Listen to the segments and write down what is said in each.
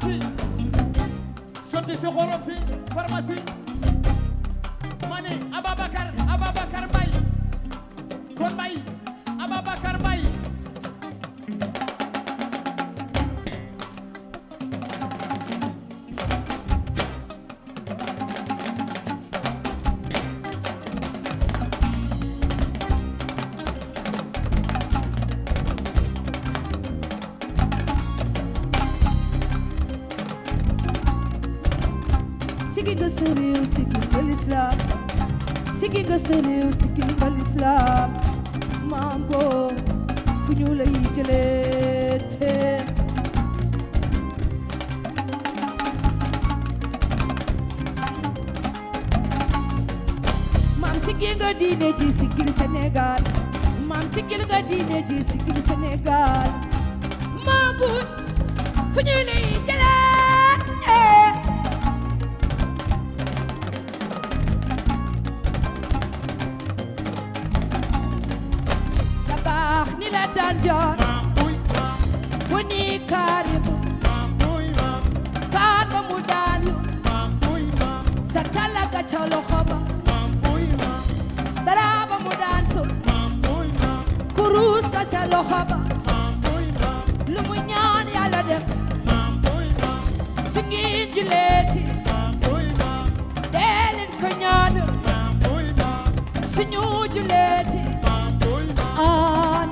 pharmacie sotti si xorom si pharmacie mani Ababakar Mbaye kon Mbaye Ababakar Mbaye Sigi nga sa réew sigi nga l'islam sigi nga sa réew sigi nga l'islam maam boo fu ñu lay jëlee te maam sigi nga diine ji sigil Sénégal maam sigil nga diine ji sigil Sénégal maam boo fu ñu lay jëlee Danjon woni karibu kan mu dalu sakala ka cholo khoba daraba mu danso kurus ka cholo khoba lu mu ñaan yàlla def singi juleti delen ko ñaan suñu juleti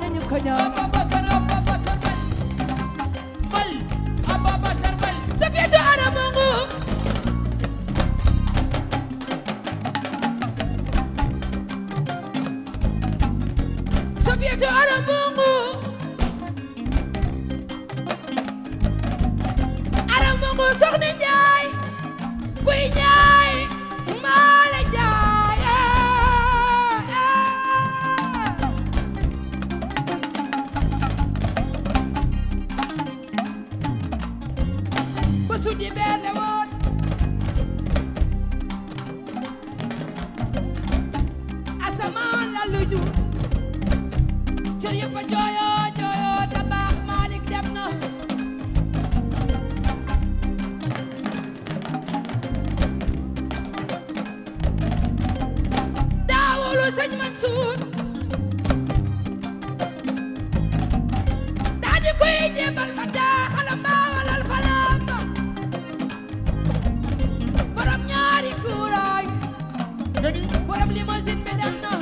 nañu ko ñaan Ababakar Mbaye Safiyatu Aramongo Safiyatu Aramongo Aramongo soxna Njaay kuy Njaay maala Njaay su di belle woon asamaan la luju cër yëpp a jooyo da baax Malick dem na daawulu sëñ Mansour daa di koy jébal fa daa xalam baa walal xalam borom limousine bi dem na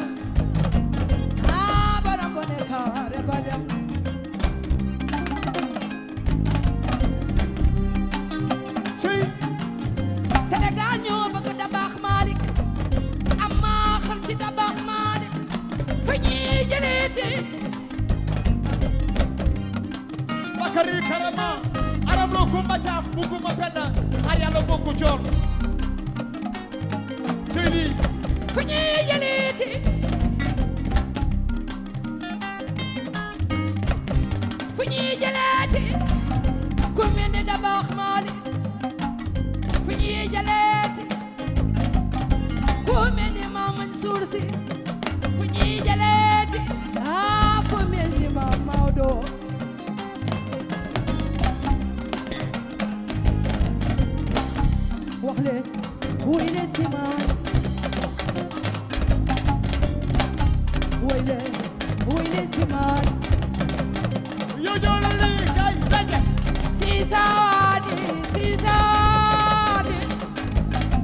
borom bone kaare ba dem Sénégal ñoo bëgg Dabakh Malick amma xel ci Dabakh Malick fa ñuy jëleeti Bakari Karama Arab lo kumba caam bu kumba penda a yàlla bokku joor Seydi fu ñuy jëleeti fu ñuy jëleeti ku mel ni Dabakh Malick fu ñuy jëleeti ku mel ni Maam Mansour Sy fu ñuy jëleeti ku mel ni Maam Maodo wax leen wuy le si maan wuy le si maan yo joola li kay daje Sisaadi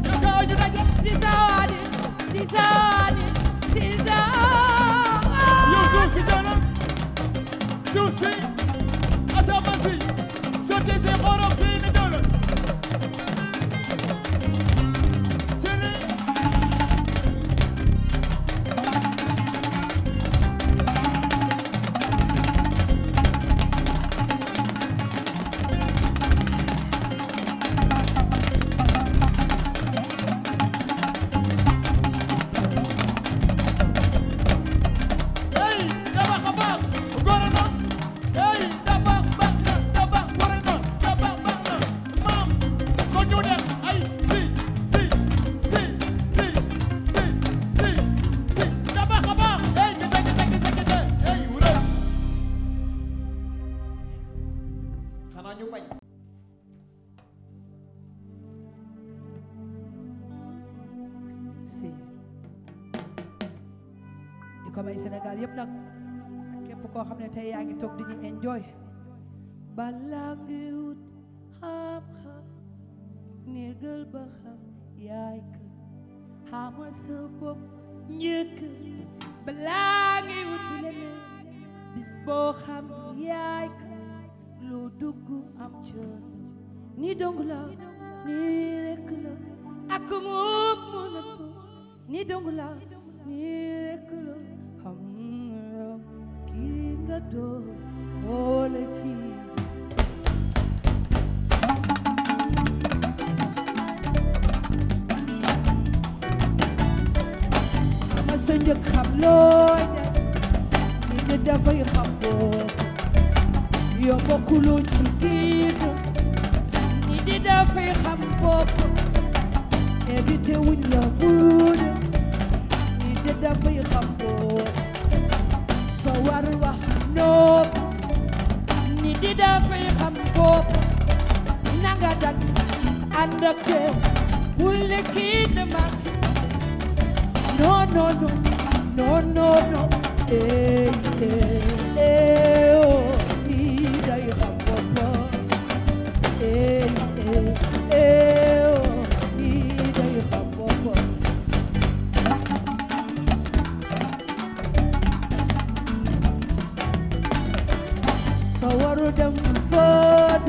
yo kaw ju daje Sisaadi yo suuf si joola suuf si asamaan si sotti si xorom si ni joola bay Sénégal yëpp nag képp koo xam ne tey yaa ngi toog di ñu enjoy balaa ngi wut xam-xam néegal ba xam yaay ka xamal sa bopp njëkk balaa ngi wuti leneen bis boo xam yaay ka loo dugg am cër ni dong la ni rekk la ak moom moo na ko ni dong la ni rekk la xam nga kii nga doon moo la ci ma sa njëkk xam loo def ni nga dafay xam bopp yoo bokkuloo ci giit ni di dafay xam bopp évité wuñ la buud ni di dafay xam bopp soo war wax nopp ni di dafay xam bopp nanga dal ànd ak te wule kii de mag non non non non non non oh ni day xam bopp oh ni day xam bopp so waru dem fëd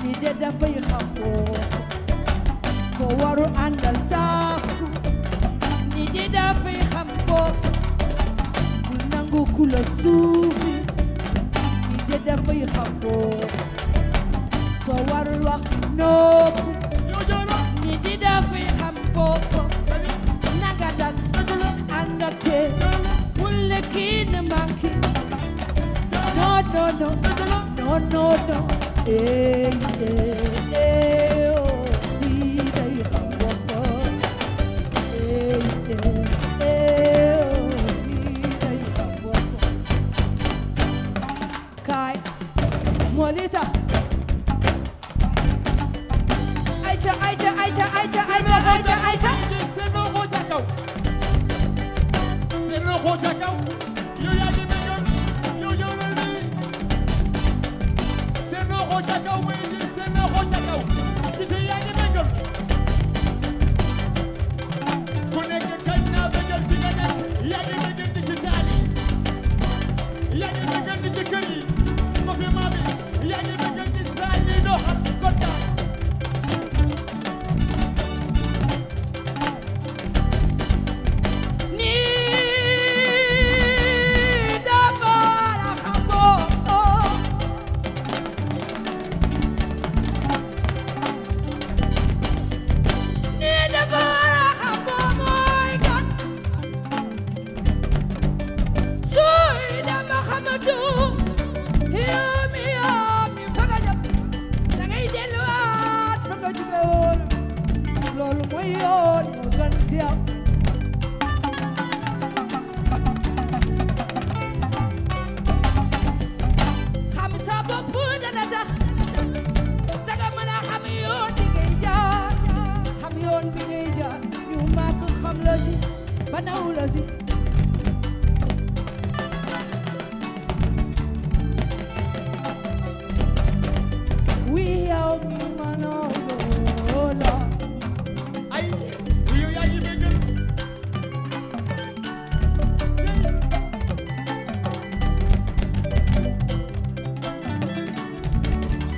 ni de dafay xam bopp ko waru àndal taafu ni de dafay xam bopp bul nangu ku la suufi ni de dafay xam bopp so waru wax nopp ni de dafay xam bopp nanga dal ànd ak te wule kii ne manki no no no no no no oh ni day xam bopp oh ni day xam bopp kaay moo li tax ayca ayca ayca ayca ayca ayca ayca seen loxo ca kaw seen loxo ca kaw yow yaa ngi bëggoon yow yow la nii seen loxo ca kaw muy nii seen loxo ca kaw Titi yaa ngi bëggoon ku nekk kañ naa bëggal ci nga nekk yaa ngi bëggal di ci saal yi yaa ngi bëggal di ci kër yi ma fi maa bi yaa ngi bëggal di saal yi doo xam kontaan ni dafa la xam bopp ni dafa la xam bopp mooy kan suy dama xamatu yow mi fa nga jëm da ngay delluwaat fa nga jóge woon loolu mooy yoon moo gën si yow xam sa bopp dana tax danga mën a xam yoon bi ngay jaar xam yoon bi ngay jaar ñu màgg xam la ci ba naw la si wi yow mi mënoo loola ay yow yaa ngi bëggal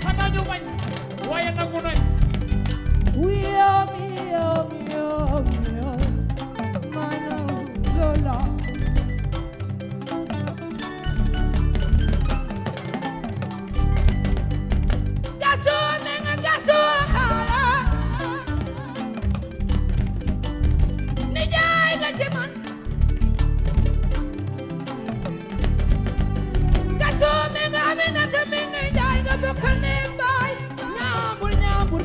xanaa ñu bañ waaye nangu nañ wi yow mi mënoo loola gaso me nga gaso xaala ni jaay nga ci man gaso me nga aminata me nga jaay nga bokkal ne baay ñaambur ñaambur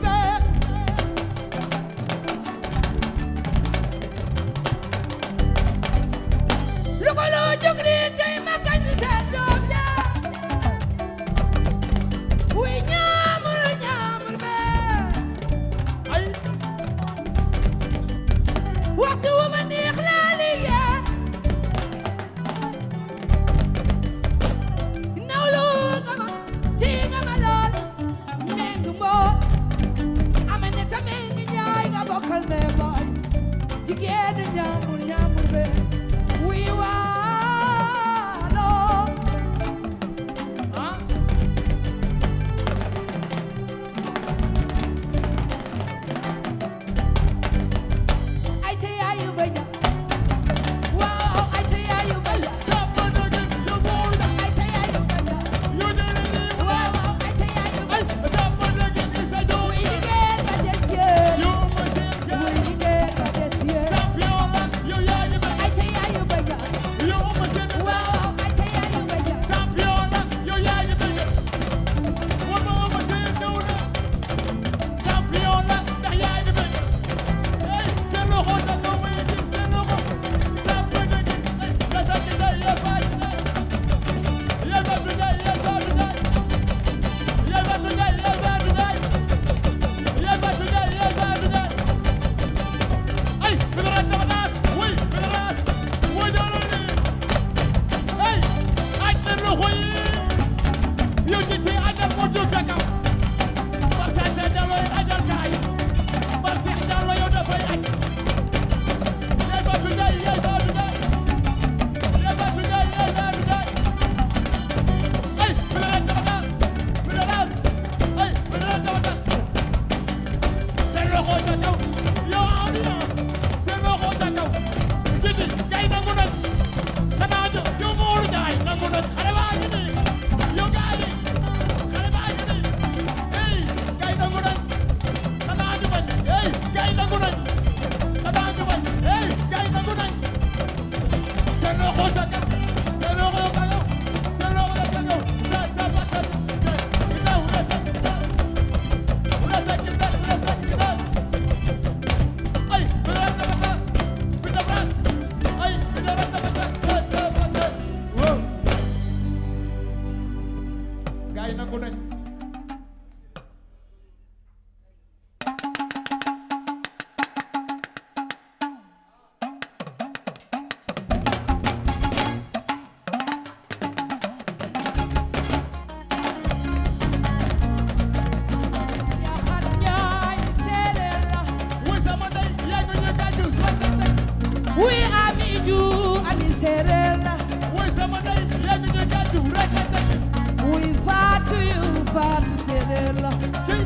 faatu séeréer la cey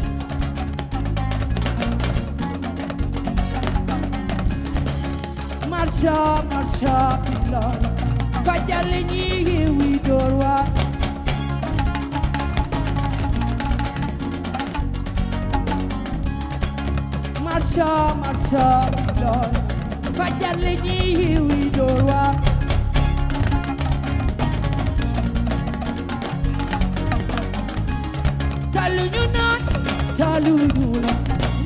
marcha marcha pilor fajal ñi wi door waar marcha marcha pilor fajal ñi wi door waar talu ñu naan talu ñu la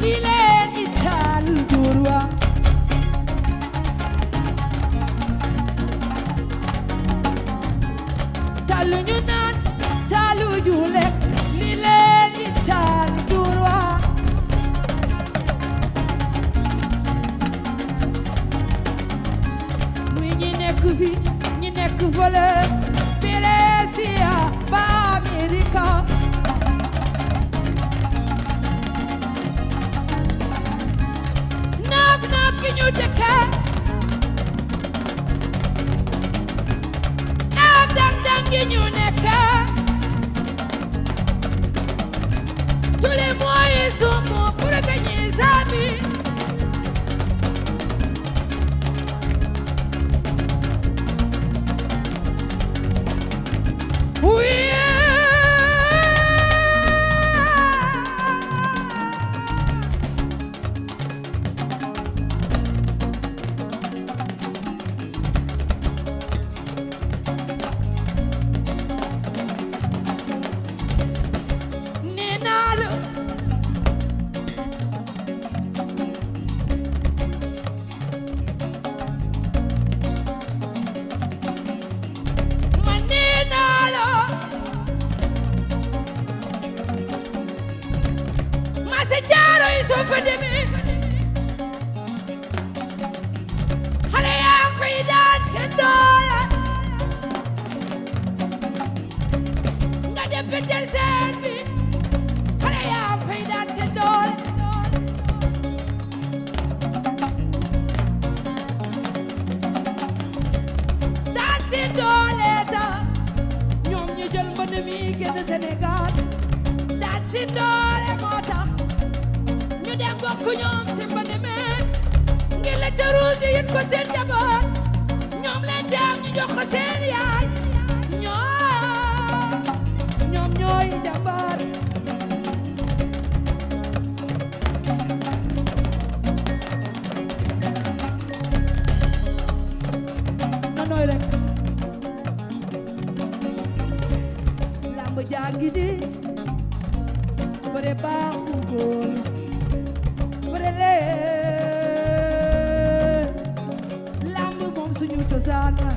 li leen di talu door waar talu ñu naan talu ñu lekk li leen di talu door waar muy ñi nekk fi ñi nekk fële Brescia ba Amerika naaf naaf gi ñu dëkke ak dang dang gi ñu nekke tous les moyens sont bons pour gagner sa vie oui nee naa la man nee naa la ma se jaaro yi soo fa demee xale yaa ngi fay daan seen doole nga dem betel seen bi xale yaa ngi fay daan seen doole daan seen doole ta ñoom ñu jël mbënd mi génn Sénégal daan seen doole moo tax ñu dem bokk ñoom ci mbënd mi ngir la ca ruusi yit ko seen jaboot ñoom leen jaam ñu jox ko seen yaay ñoom ñooy jàmbaar na nooy rek lamb jàngi di bëre baaxu góor bëre leen lamb moom suñu cosaan la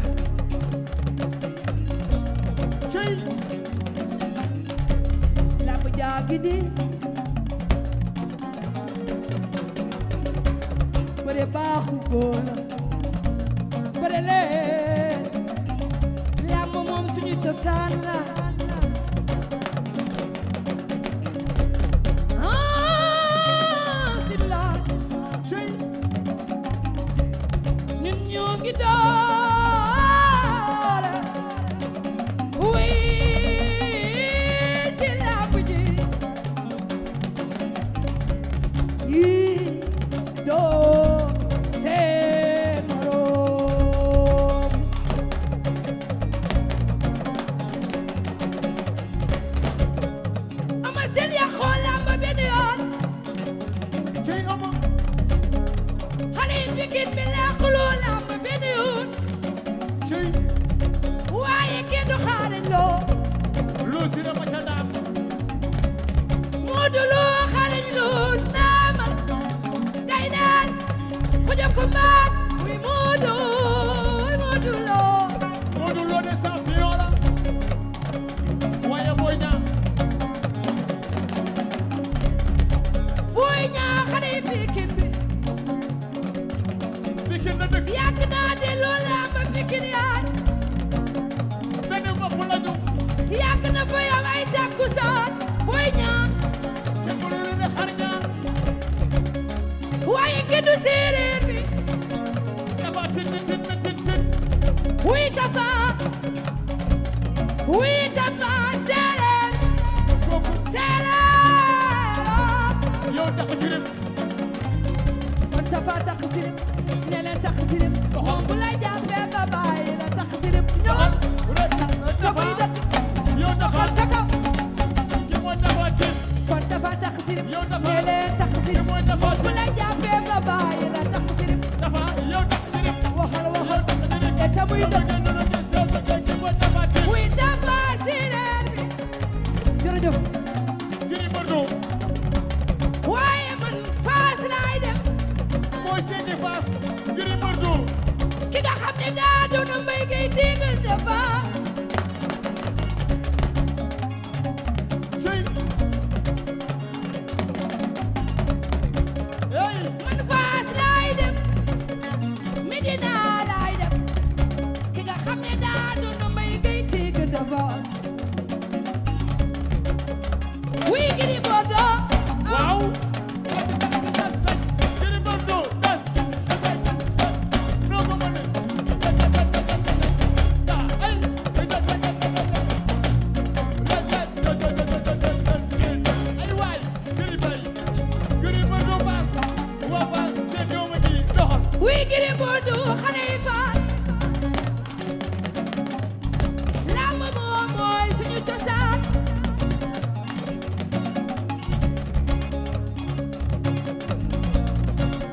cey lamb jàngi di bëre baaxu góor bëre leen lamb moom suñu cosaan la silla cey ñun ñoo ngi door oui ci lamb ji yi doo seen morom ama seen ya xool lamb benn yoon cey ama xale yi Pikine bi laaxuloo lamb benn yoon cey waaye kenn du xaarañ loo loo si dama ca daam Moodu loo xaarañ loo naama day daan xuja ko maat muy Moodu loo Modou Lo de champion la waaye Boy Niang Boy Niang xale yi Pikine bi Pikine na dëkk yàgg naa de loo lamb Pikine yaay benn bopp la ñu yàgg na fa yow ay takkusaan Boy Niang te ko lu ne xar ñaar waaye kenn du séeréer bi dafa tin wuy tafa séeréer kooku tigre de VOUS. Cey. Hey. Man VOUS laay dem Medina laay dem ki nga xam ne daa doon may gay tigre de VOUS. Oui Gris Bordeaux. Waaw. Gris Bordeaux das. Noo ko mënee. Ay. Ay waay. Gris Bay. Gris Bordeaux Fass. Waa Fass seen yow ma ji doxal. Oui Gris Bordeaux xale yi Fass. Lamb moom mooy suñu cosaan.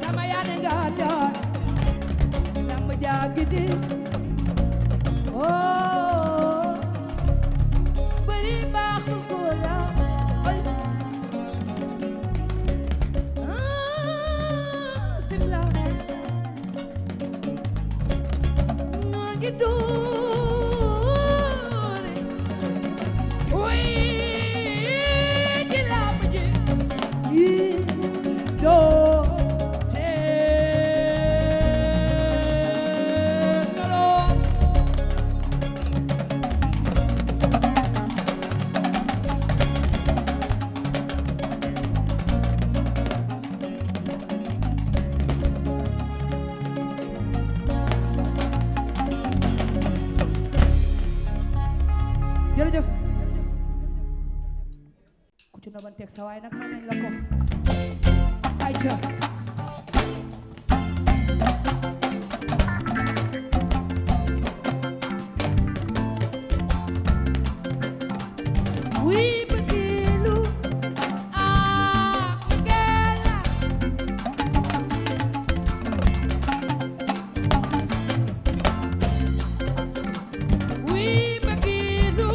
Sama yaane nga jaar. Lamb jaa gidi. Oh. Bari baaxu góor la. Ay. Simla. Maa ngi doore. Oui, ci lamb ji. Yi doo seen ngaloon. Jërëjëf ku ci noban teg sa waay nag mën nañ la ko ay ca oui bëggeelu bëggeel la oui bëggeelu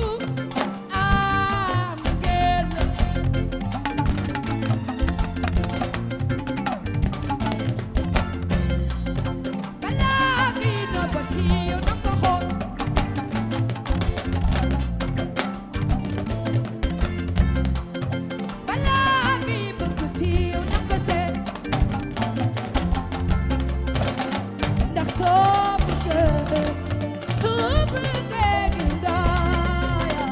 bëggeel la balaa kii noppati yow na ko xool balaa kii bëggati yow na ko seet ndax soo bëggee gis daaya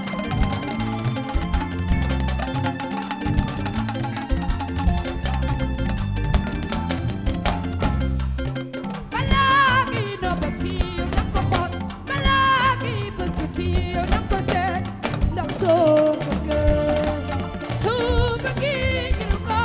balaa kii noppati yow na ko xool balaa kii bëggati yow na ko seet ndax soo bëggee gis ko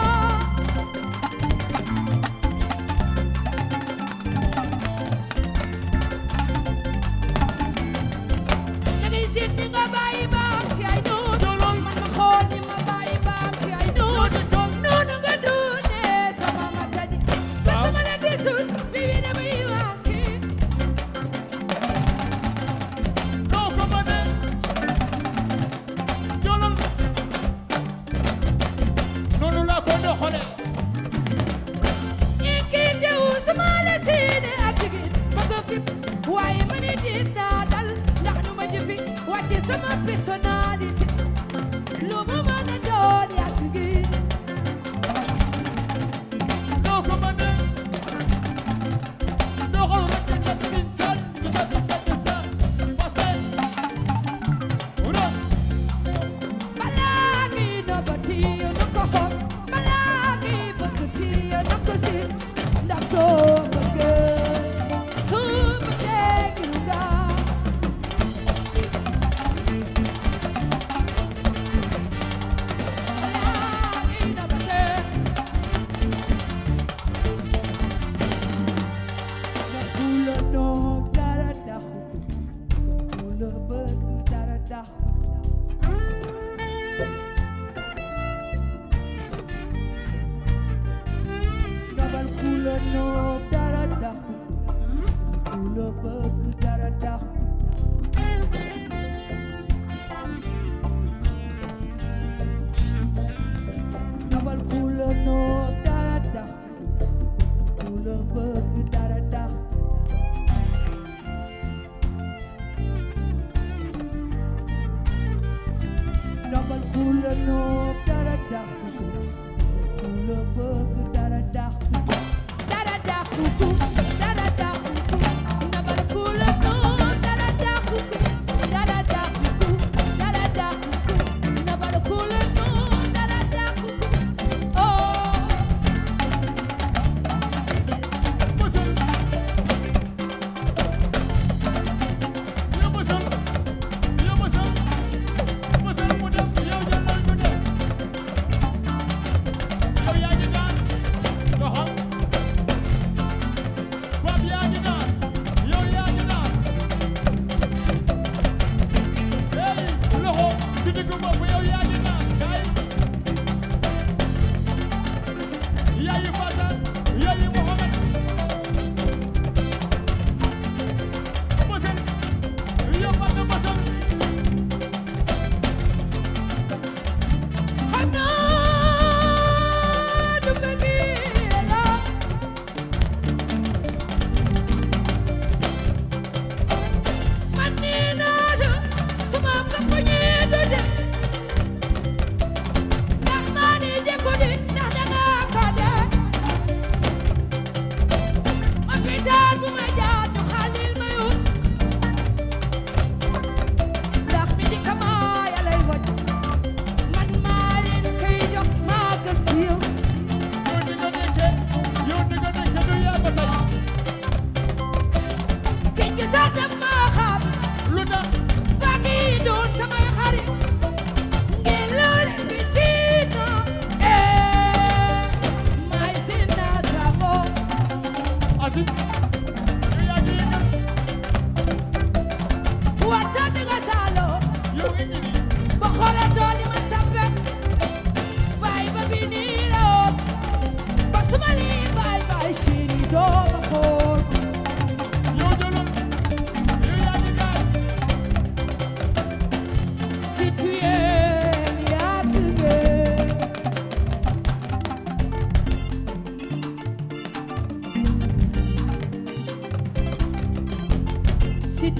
da ngay seet ni nga bàyyi baam ci ay noonu man ma xool ni ma bàyyi baam ci ay noonu noonu nga dundee sama matadi ba sama la gisul bi damay manqué Noo ko mënee. Jolol. Noonu laa ko doxalee. inquiété wu sama la seene ak jigéen ma ko fi waaye ma ne diit naa dal ndax nu ma jëfi wàcce sama personnalité lu ma mën a doon yaa jigéen Noo ko mënee. Doxal rek nga tin tan di nga tin sa Fasse. Uras. balaa kii noppati yow na ko xool balaa kii bëggati yow na ko seet ndax soo bëggee gis nga balaa kii noppati na ku la noog dara taxu ku la bëgg dara taxu nabal ku la noog dara taxu ku la bëgg dara taxu nabal ku la noog dara taxu ku la bëgg dara taxu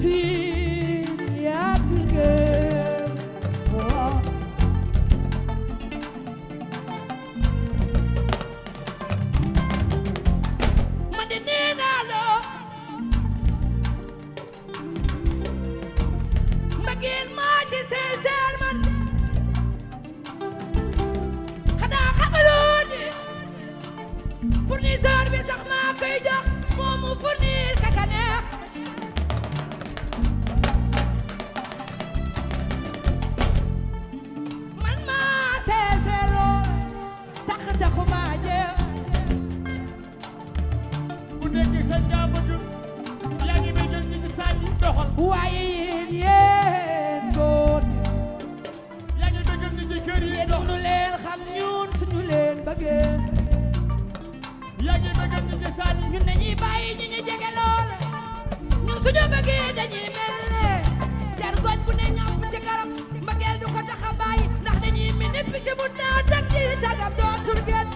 twin yàgg ngeen waaw man de nee naa la mbëggeel maa ci sincère man xanaa xamaloo ni fournisseur bi sax maa koy jox moom mu fournir kaka neex man maa sincère taxu maa jeex ku nekk sa ngaa bëgg yaa ngi bégal ñi ci saal yi doxal waaye yéen góor yaa ngi bégal ñi ci kër yi yéen dox nu leen xam ñun suñu leen bëggee yaa ngi bégal ñi ci saal yi ñun dañuy bàyyi ñu ñu jege lool ñun suñu bëggee dañuy mel ne jargoñ bu ne ñam ci garab mbëggeel du ko tax a bàyyi ndax dañuy mel ni picc bu naaw tag ci tagab dootul génn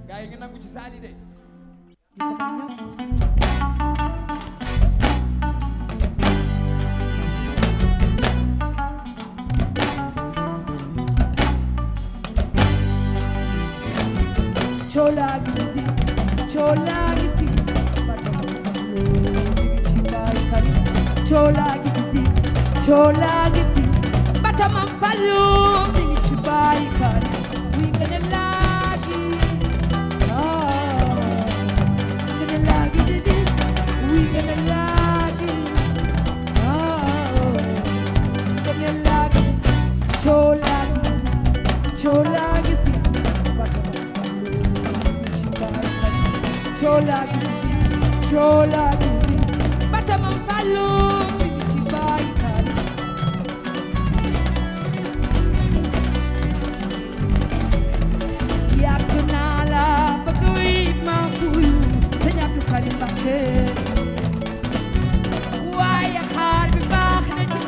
gaa yi nga nangu ci saal yi de chola gidi batamam fallu ngi ci baay kari wi gëna laagi gëna laagi di wi gëna laagi gëna laagi chola gidi batamam fallu ngi ci baay kari chola gidi batamam fallu ngi ci baay kari waaye xaar bi baax na ci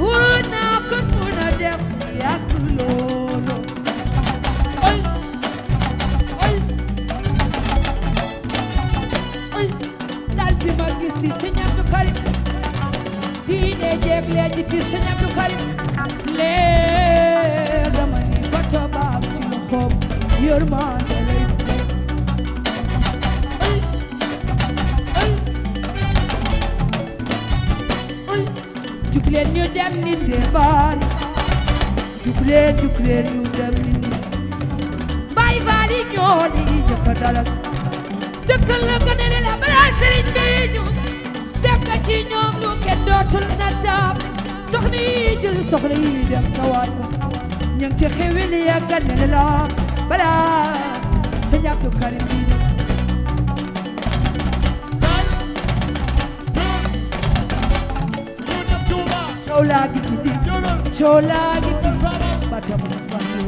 wóor naa ko mun a dem yàgg loolu ay dal bi ma gis ci Sëñ Abdou Karim diine jeeg léegi ci Sëñ Abdou Karim lee dama ni ba tabaab ci loxoom yërmande lay jugleen ñu dem nit de baari jugleen ñu dem nit baay baari ñoo di jëkk dalal dëkkal la gënale la balaa sëriñ bi ñu def nga ci ñoom lu kenn dootul na taab soxna yi jël soxna yi dem ca waat ba ñang ci xewil ya gënale la balaa Sëñ Abdou Karim bi ñu Chola gidi, chola gidi, bata mafano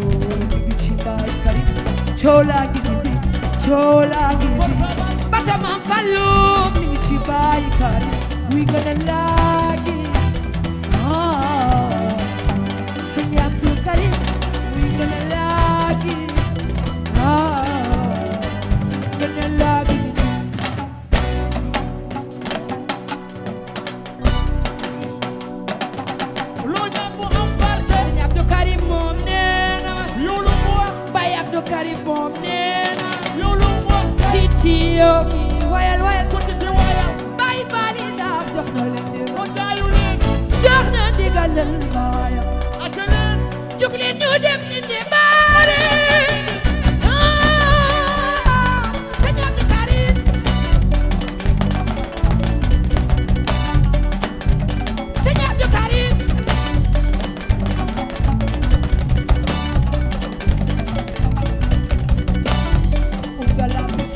mingi chibai kari. Chola gidi, bata mafano mingi chibai kari. We gonna lagi, senyap tu kari. We gonna lagi, gonna lagi. Karim moom neena Titi yo wayal bay bali sax jox na leen ndigal baaya jóg leen ñu dem ni ne baare Sëñ Abdou Karim Sëñ Abdou Karim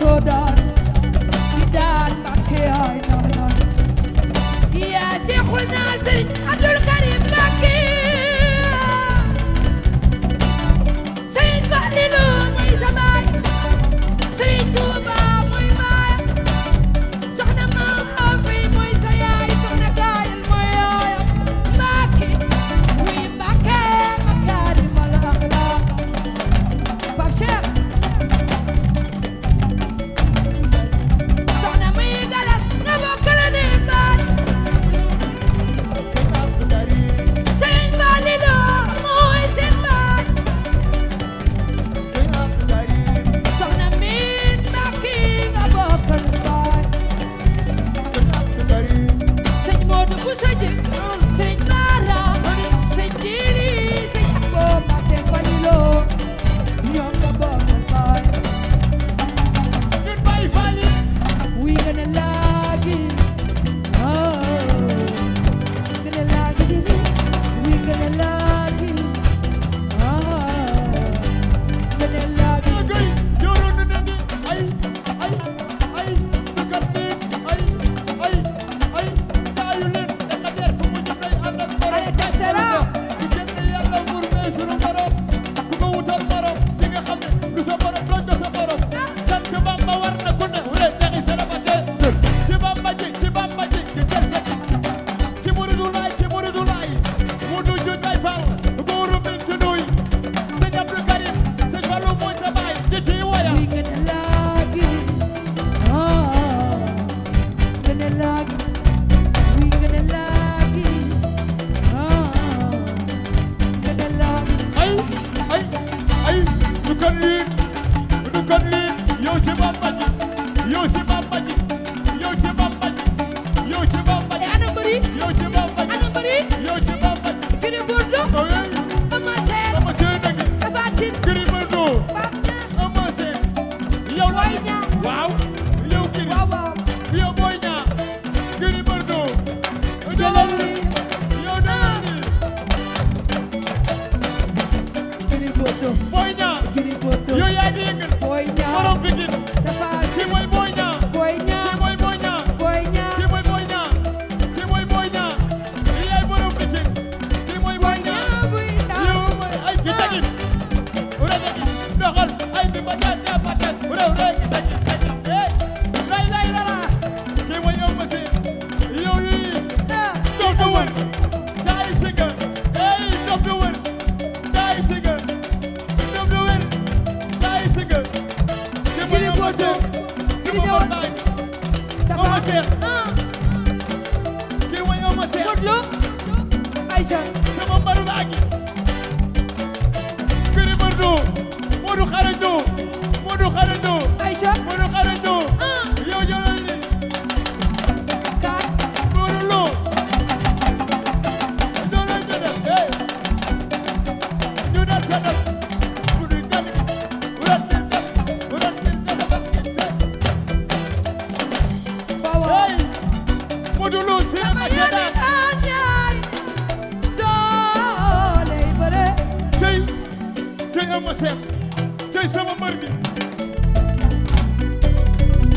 Sodan, Bidan, Bakia, Nana. Yeah, Sekhul Nasir, Abdul Karim Baki. Sayyid Fadilu, mooy sa baay. Sëriñ Tuuba mooy baay. Soxna Maam Afi mooy sa yaay. Soxna Gaayel mooy yaayam. Baki, muy Mbàkke, makaarimal axlaaq. Pape Cheikh.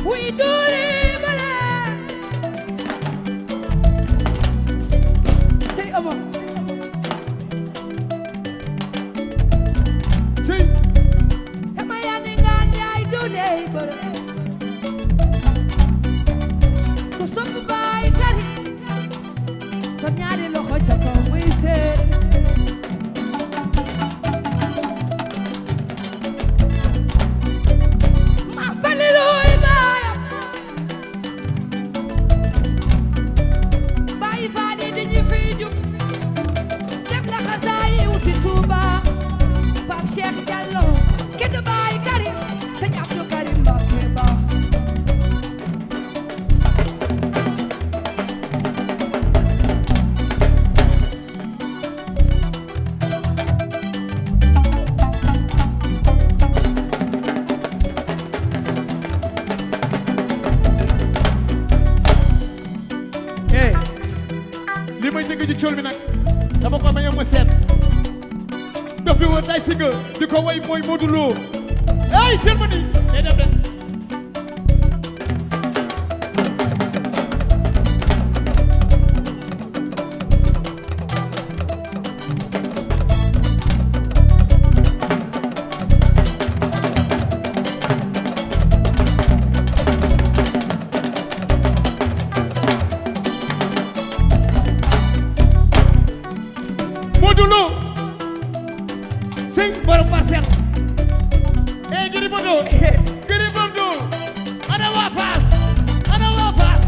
We do it, Say, si Touba Pape Cheikh Diallo ki du baay Karim sëñ Abdou Karim Mbacké baax li may dégg ci cool bi nag dama ko maye ma seet daf di wër day singa di ko way mooy Modou Lo ay teel ma nii day dem de Modou Lo sëñ borom parcelle eh Gris Bordeaux Gris Bordeaux ana waa Fass ana waa Fass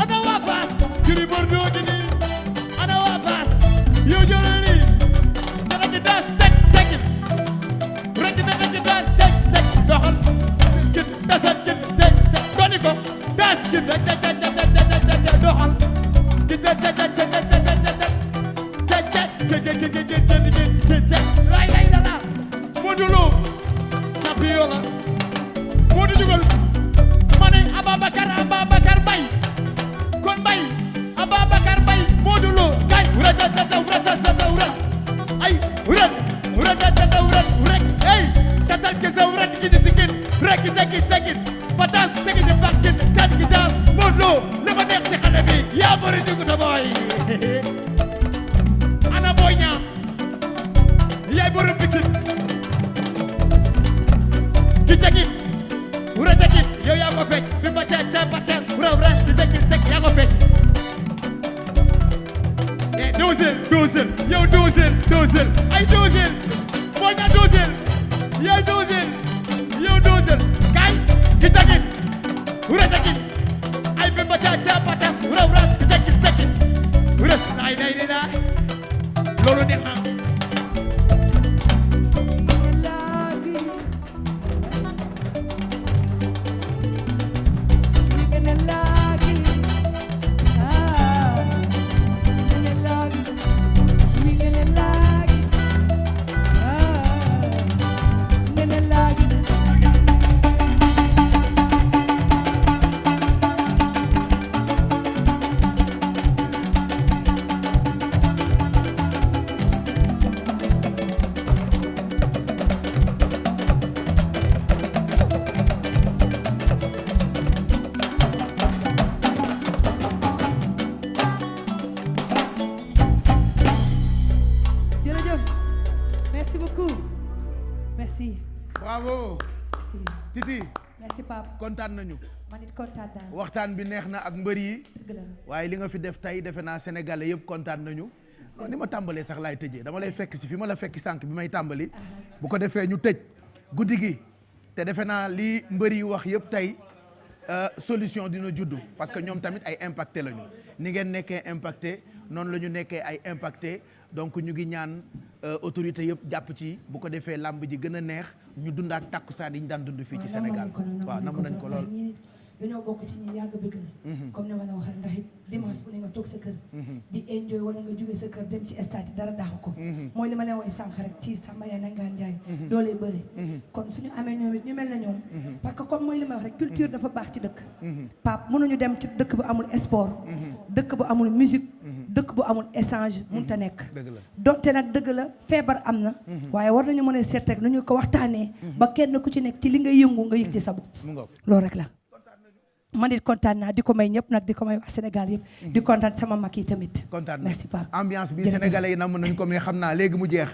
ana waa Fass Gris Bordeaux gi nii ana waa Fass yow jëlal nii dara di daas teg tegin rek dara di daas teg teg doxal gën dasal gën teg teg dooni ko daas gën teg teg teg teg doxal gën teg teg teg ray lay dana Modou Lo champion la Modou jugal ma ne Ababacar Mbaye kon Mbaye Ababacar Mbaye Modou Lo kay wuratata ay wuratata wurat ay tatal ke sa wurat gi di sikin rek tegi patas tegi di bakkin tan gi daal Modou Lo li ma neex ci xale bi yaa bëri jugu ta boy ana boy ñaa yaay borom bikin ki tegin wura tegin yow yaa ko fecc bi ba ca patel wura di tegin yaa ko fecc eh dosel yow dosel ay dosel boy ñaa dosel yow dosel kay ki tegin wura tegin ay bi ba ca patel wura di tegin wura nay loolu neex na merci beaucoup merci bravo merci Titi merci Pape kontaan nañu man it kontaan naa waxtaan bi neex na ak mbër yi dëgg la waaye li nga fi def tey defe naa sénégalais yëpp kontaan nañu ni ma tàmbalee sax laay tëjee dama lay fekk si fi ma la fekki sànq bi may tàmbali bu ko defee ñu tëj guddi gi te defe naa li mbër yi wax yëpp tey solution dina juddu parce que ñoom tamit ay impacté lañu ni ngeen nekkee impacté noonu la ñu nekkee ay impacté donc ñu ngi ñaan autorité yëpp jàpp ci bu ko defee làmb ji gën a neex ñu dundaat takkusaan yi ñu daan dund fii ci Sénégal waaw namm nañ ko lool dañoo bokk ci ñi yàgg bëgg la comme ni ma la waxee ndax it dimanche bu ne nga toog sa kër di enjoy wala nga jóge sa kër dem ci stade dara daaxu ko mooy li ma leen woy sànq rek ci Samba Yaay Nangaan Njaay doolee bëri kon suñu amee ñoom it ñu mel na ñoom parce que comme mooy li ma wax rek culture dafa baax ci dëkk Pape mënuñu dem ci dëkk bu amul sport dëkk bu amul musique dëkk bu amul échange mënta nekk donte nag dëgg la feebar am na waaye war nañu mën a seet rek nu ñu ko waxtaanee ba kenn ku ci nekk ci li nga yëngu nga yëg ci sa bopp loolu rek la man it kontaan naa di ko may ñëpp nag di ko may wax Sénégal yëpp di kontaan sama mag yi tamit kontaan merci Pape ambiance bi sénégalais yi namm nañ ko mais xam naa léegi mu jeex